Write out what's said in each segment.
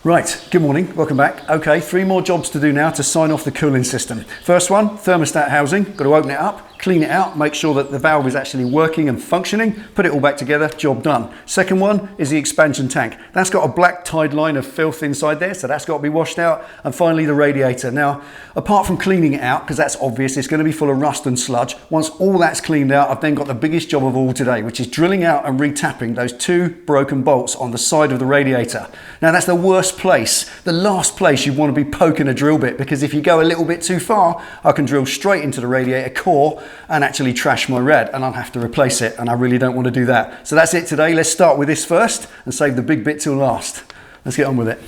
Right, good morning, welcome back. Okay, 3 more jobs to do now to sign off the cooling system. First one, thermostat housing. Got to open it up, clean it out, make sure that the valve is actually working and functioning, put it all back together, job done. Second one is the expansion tank. That's got a black tide line of filth inside there, so that's got to be washed out. And finally the radiator. Now, apart from cleaning it out, because that's obvious, it's going to be full of rust and sludge. Once all that's cleaned out, I've then got the biggest job of all today, which is drilling out and retapping those 2 broken bolts on the side of the radiator. Now that's the worst place, the last place you want to be poking a drill bit, because if you go a little bit too far, I can drill straight into the radiator core and actually trash my rad, and I'll have to replace it, and I really don't want to do that. So that's it today. Let's start with this first and save the big bit till last. Let's get on with it.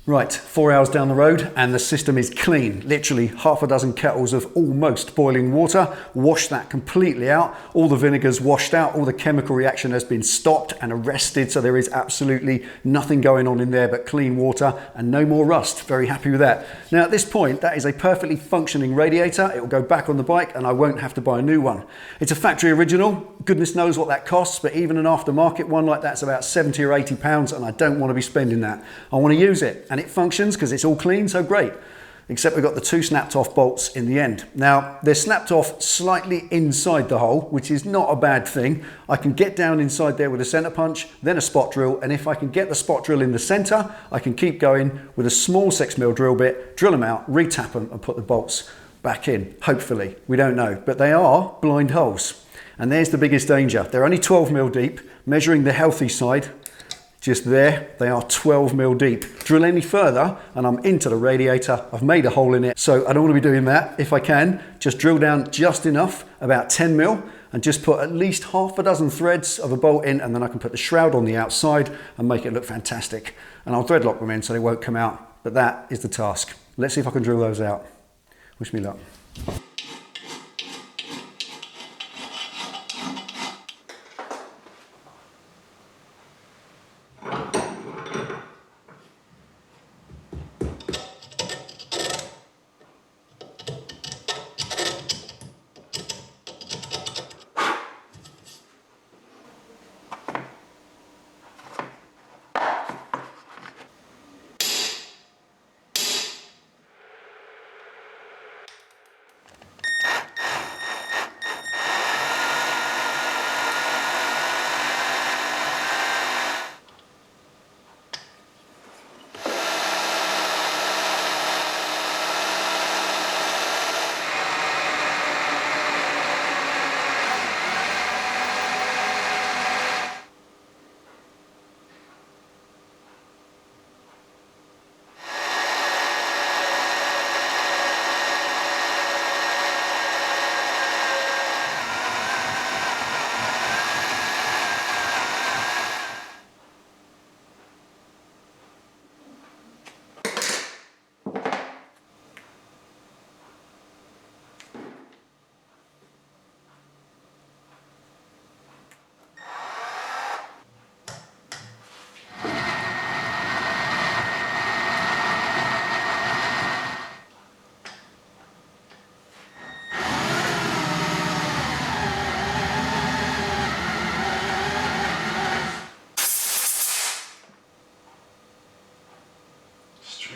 Right, 4 hours down the road and the system is clean. Literally half a dozen kettles of almost boiling water. Wash that completely out. All the vinegar's washed out. All the chemical reaction has been stopped and arrested. So there is absolutely nothing going on in there but clean water and no more rust. Very happy with that. Now at this point, that is a perfectly functioning radiator. It will go back on the bike and I won't have to buy a new one. It's a factory original. Goodness knows what that costs, but even an aftermarket one like that's about 70 or 80 pounds and I don't want to be spending that. I want to use it. And it functions because it's all clean, so great. Except we've got the 2 snapped off bolts in the end. Now, they're snapped off slightly inside the hole, which is not a bad thing. I can get down inside there with a center punch, then a spot drill, and if I can get the spot drill in the center, I can keep going with a small 6mm drill bit, drill them out, re-tap them, and put the bolts back in. Hopefully, we don't know. But they are blind holes. And there's the biggest danger. They're only 12mm deep, measuring the healthy side. Just there, they are 12mm deep. Drill any further and I'm into the radiator. I've made a hole in it, so I don't want to be doing that. If I can, just drill down just enough, about 10mm, and just put at least half a dozen threads of a bolt in, and then I can put the shroud on the outside and make it look fantastic. And I'll thread lock them in so they won't come out. But that is the task. Let's see if I can drill those out. Wish me luck.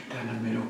Down the middle.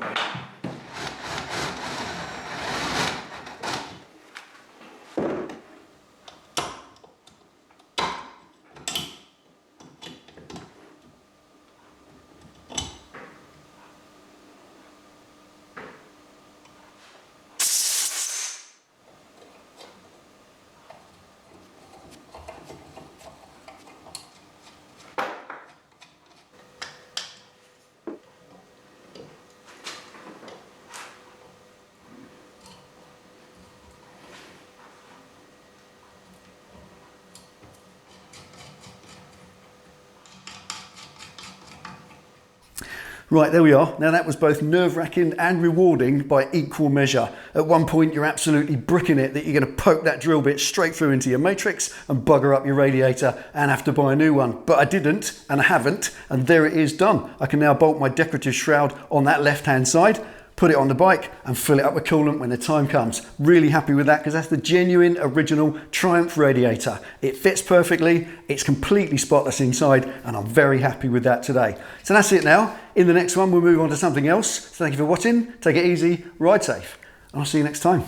Right, there we are. Now that was both nerve-wracking and rewarding by equal measure. At one point you're absolutely bricking it that you're going to poke that drill bit straight through into your matrix and bugger up your radiator and have to buy a new one. But I didn't, and I haven't, and there it is done. I can now bolt my decorative shroud on that left-hand side, put it on the bike and fill it up with coolant when the time comes. Really happy with that because that's the genuine original Triumph radiator. It fits perfectly, it's completely spotless inside, and I'm very happy with that today. So that's it now. In the next one, we'll move on to something else. So thank you for watching, take it easy, ride safe, and I'll see you next time.